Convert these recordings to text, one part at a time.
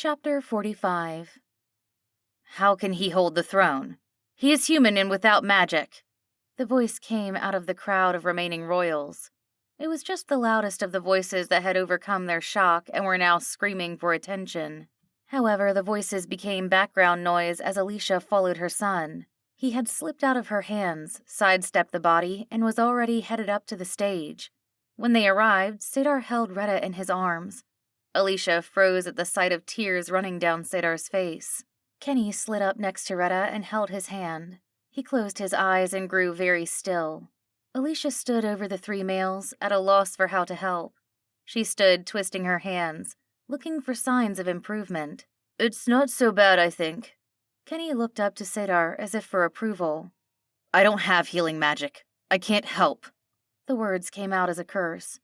Chapter 45. How can he hold the throne? He is human and without magic. The voice came out of the crowd of remaining royals. It was just the loudest of the voices that had overcome their shock and were now screaming for attention. However, the voices became background noise as Alicia followed her son. He had slipped out of her hands, sidestepped the body, and was already headed up to the stage. When they arrived, Cedar held Retta in his arms. Alicia froze at the sight of tears running down Cedar's face. Kenny slid up next to Retta and held his hand. He closed his eyes and grew very still. Alicia stood over the three males, at a loss for how to help. She stood twisting her hands, looking for signs of improvement. "It's not so bad, I think." Kenny looked up to Cedar as if for approval. "I don't have healing magic. I can't help." The words came out as a curse.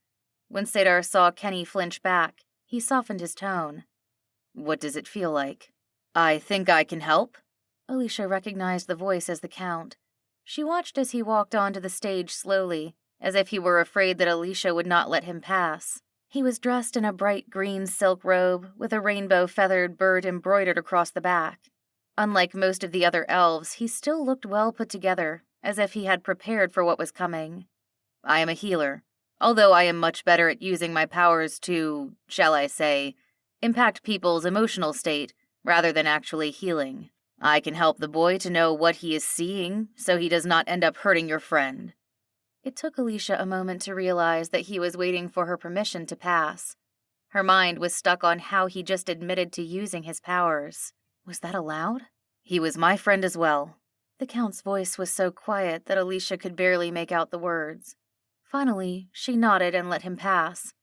When Cedar saw Kenny flinch back, he softened his tone. "What does it feel like?" "I think I can help." Alicia recognized the voice as the Count. She watched as he walked onto the stage slowly, as if he were afraid that Alicia would not let him pass. He was dressed in a bright green silk robe with a rainbow-feathered bird embroidered across the back. Unlike most of the other elves, he still looked well put together, as if he had prepared for what was coming. "I am a healer, although I am much better at using my powers to, shall I say, impact people's emotional state rather than actually healing. I can help the boy to know what he is seeing so he does not end up hurting your friend." It took Alicia a moment to realize that he was waiting for her permission to pass. Her mind was stuck on how he just admitted to using his powers. Was that allowed? "He was my friend as well." The Count's voice was so quiet that Alicia could barely make out the words. Finally, she nodded and let him pass.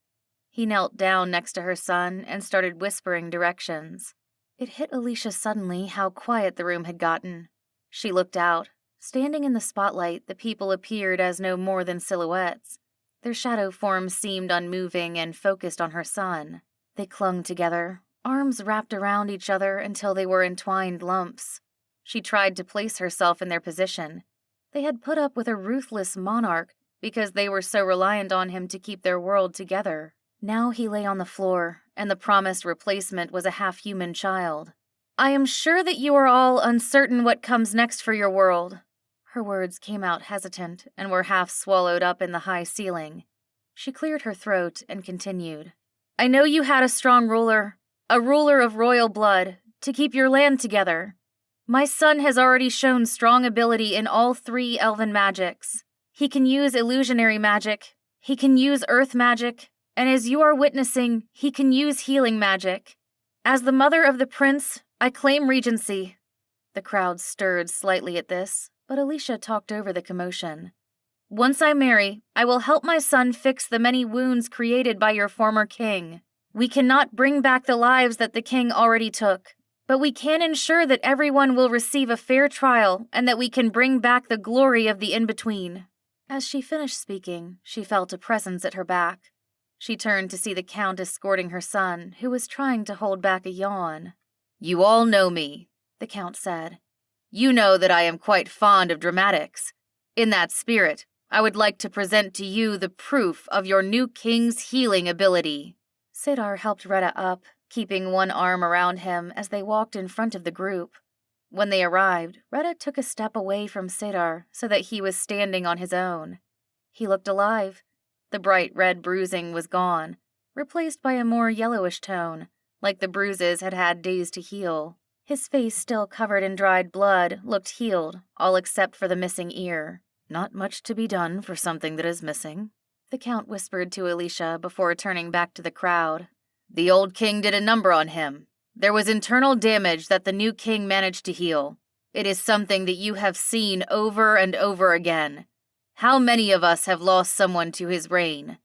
He knelt down next to her son and started whispering directions. It hit Alicia suddenly how quiet the room had gotten. She looked out. Standing in the spotlight, the people appeared as no more than silhouettes. Their shadow forms seemed unmoving and focused on her son. They clung together, arms wrapped around each other until they were entwined lumps. She tried to place herself in their position. They had put up with a ruthless monarch because they were so reliant on him to keep their world together. Now he lay on the floor, and the promised replacement was a half-human child. "I am sure that you are all uncertain what comes next for your world." Her words came out hesitant and were half swallowed up in the high ceiling. She cleared her throat and continued. "I know you had a strong ruler, a ruler of royal blood, to keep your land together. My son has already shown strong ability in all three elven magics. He can use illusionary magic, he can use earth magic, and as you are witnessing, he can use healing magic. As the mother of the prince, I claim regency." The crowd stirred slightly at this, but Alicia talked over the commotion. "Once I marry, I will help my son fix the many wounds created by your former king. We cannot bring back the lives that the king already took, but we can ensure that everyone will receive a fair trial and that we can bring back the glory of the in-between." As she finished speaking, she felt a presence at her back. She turned to see the Count escorting her son, who was trying to hold back a yawn. "You all know me," the Count said. "You know that I am quite fond of dramatics. In that spirit, I would like to present to you the proof of your new king's healing ability." Cedar helped Retta up, keeping one arm around him as they walked in front of the group. When they arrived, Retta took a step away from Cedar so that he was standing on his own. He looked alive. The bright red bruising was gone, replaced by a more yellowish tone, like the bruises had had days to heal. His face, still covered in dried blood, looked healed, all except for the missing ear. "Not much to be done for something that is missing," the Count whispered to Alicia before turning back to the crowd. "The old king did a number on him. There was internal damage that the new king managed to heal. It is something that you have seen over and over again. How many of us have lost someone to his reign?"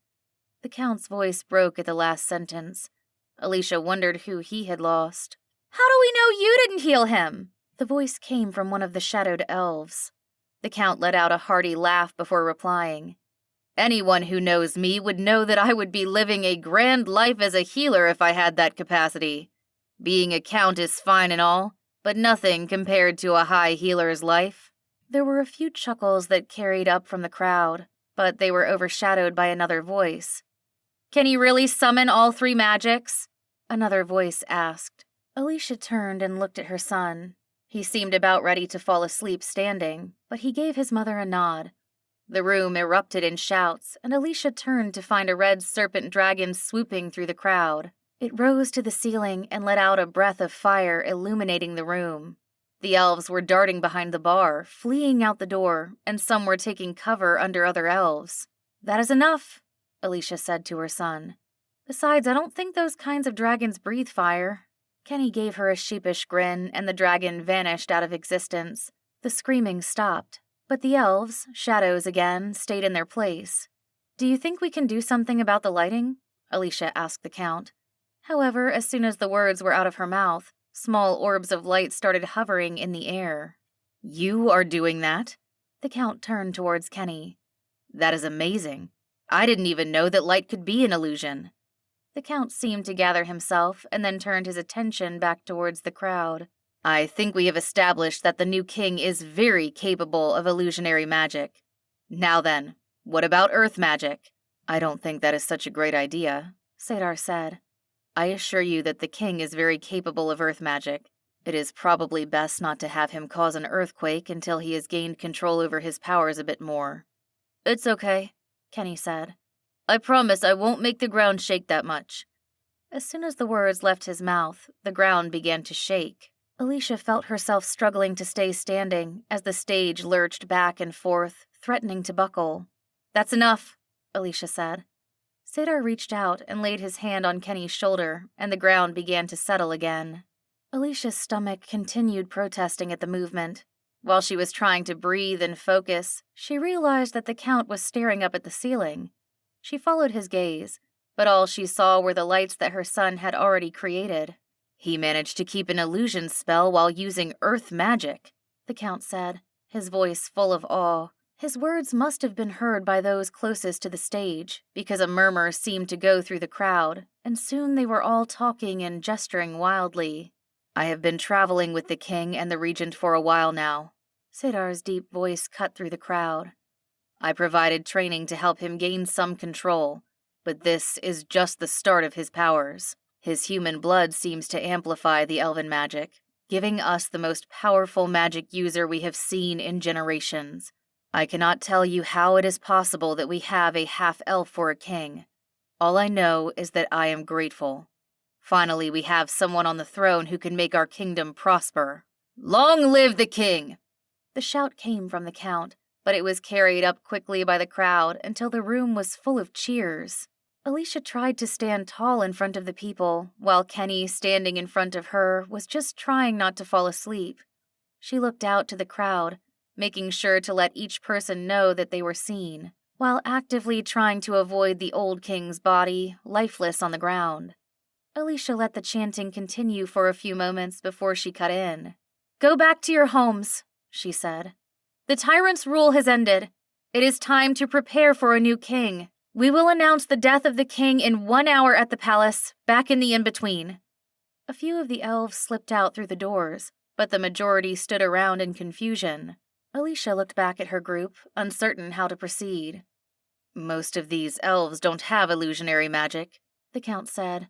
The Count's voice broke at the last sentence. Alicia wondered who he had lost. "How do we know you didn't heal him?" The voice came from one of the shadowed elves. The Count let out a hearty laugh before replying. "Anyone who knows me would know that I would be living a grand life as a healer if I had that capacity. Being a count is fine and all, but nothing compared to a high healer's life." There were a few chuckles that carried up from the crowd, but they were overshadowed by another voice. "Can he really summon all three magics?" another voice asked. Alicia turned and looked at her son. He seemed about ready to fall asleep standing, but he gave his mother a nod. The room erupted in shouts, and Alicia turned to find a red serpent dragon swooping through the crowd. It rose to the ceiling and let out a breath of fire, illuminating the room. The elves were darting behind the bar, fleeing out the door, and some were taking cover under other elves. "That is enough," Alicia said to her son. "Besides, I don't think those kinds of dragons breathe fire." Kenny gave her a sheepish grin, and the dragon vanished out of existence. The screaming stopped, but the elves, shadows again, stayed in their place. "Do you think we can do something about the lighting?" Alicia asked the Count. However, as soon as the words were out of her mouth, small orbs of light started hovering in the air. "You are doing that?" The Count turned towards Kenny. "That is amazing. I didn't even know that light could be an illusion." The Count seemed to gather himself and then turned his attention back towards the crowd. "I think we have established that the new king is very capable of illusionary magic. Now then, what about earth magic?" "I don't think that is such a great idea," Cedar said. "I assure you that the king is very capable of earth magic. It is probably best not to have him cause an earthquake until he has gained control over his powers a bit more." "It's okay," Kenny said. "I promise I won't make the ground shake that much." As soon as the words left his mouth, the ground began to shake. Alicia felt herself struggling to stay standing as the stage lurched back and forth, threatening to buckle. "That's enough," Alicia said. Cedar reached out and laid his hand on Kenny's shoulder, and the ground began to settle again. Alicia's stomach continued protesting at the movement. While she was trying to breathe and focus, she realized that the Count was staring up at the ceiling. She followed his gaze, but all she saw were the lights that her son had already created. "He managed to keep an illusion spell while using earth magic," the Count said, his voice full of awe. His words must have been heard by those closest to the stage, because a murmur seemed to go through the crowd, and soon they were all talking and gesturing wildly. "I have been traveling with the king and the regent for a while now." Cedar's deep voice cut through the crowd. "I provided training to help him gain some control, but this is just the start of his powers. His human blood seems to amplify the elven magic, giving us the most powerful magic user we have seen in generations. I cannot tell you how it is possible that we have a half-elf for a king. All I know is that I am grateful. Finally, we have someone on the throne who can make our kingdom prosper. Long live the king!" The shout came from the Count, but it was carried up quickly by the crowd until the room was full of cheers. Alicia tried to stand tall in front of the people, while Kenny, standing in front of her, was just trying not to fall asleep. She looked out to the crowd, making sure to let each person know that they were seen, while actively trying to avoid the old king's body, lifeless on the ground. Alicia let the chanting continue for a few moments before she cut in. "Go back to your homes," she said. "The tyrant's rule has ended. It is time to prepare for a new king. We will announce the death of the king in 1 hour at the palace, back in the in-between." A few of the elves slipped out through the doors, but the majority stood around in confusion. Alicia looked back at her group, uncertain how to proceed. "Most of these elves don't have illusionary magic," the Count said.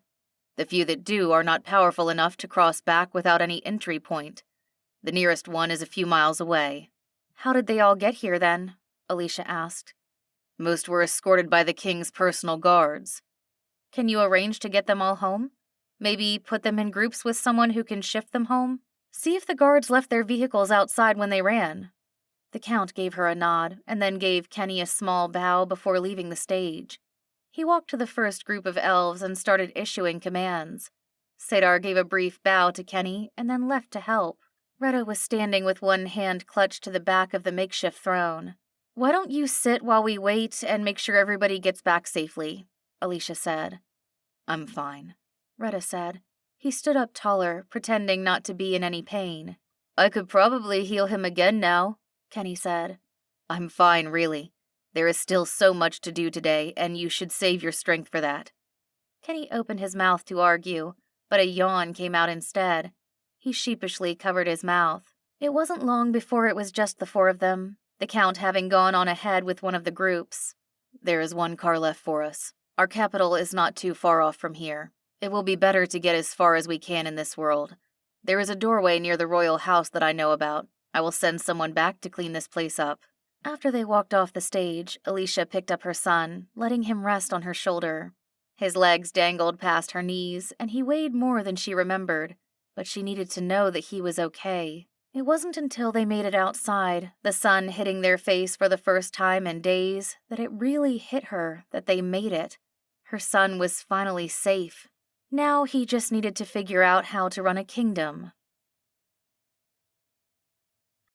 "The few that do are not powerful enough to cross back without any entry point. The nearest one is a few miles away." "How did they all get here, then?" Alicia asked. "Most were escorted by the king's personal guards." "Can you arrange to get them all home? Maybe put them in groups with someone who can shift them home? See if the guards left their vehicles outside when they ran." The Count gave her a nod, and then gave Kenny a small bow before leaving the stage. He walked to the first group of elves and started issuing commands. Cedar gave a brief bow to Kenny and then left to help. Retta was standing with one hand clutched to the back of the makeshift throne. "Why don't you sit while we wait and make sure everybody gets back safely?" Alicia said. "I'm fine," Retta said. He stood up taller, pretending not to be in any pain. "I could probably heal him again now," Kenny said. "I'm fine, really. There is still so much to do today, and you should save your strength for that." Kenny opened his mouth to argue, but a yawn came out instead. He sheepishly covered his mouth. It wasn't long before it was just the four of them, the Count having gone on ahead with one of the groups. "There is one car left for us. Our capital is not too far off from here. It will be better to get as far as we can in this world. There is a doorway near the royal house that I know about. I will send someone back to clean this place up." After they walked off the stage, Alicia picked up her son, letting him rest on her shoulder. His legs dangled past her knees, and he weighed more than she remembered, but she needed to know that he was okay. It wasn't until they made it outside, the sun hitting their face for the first time in days, that it really hit her that they made it. Her son was finally safe. Now he just needed to figure out how to run a kingdom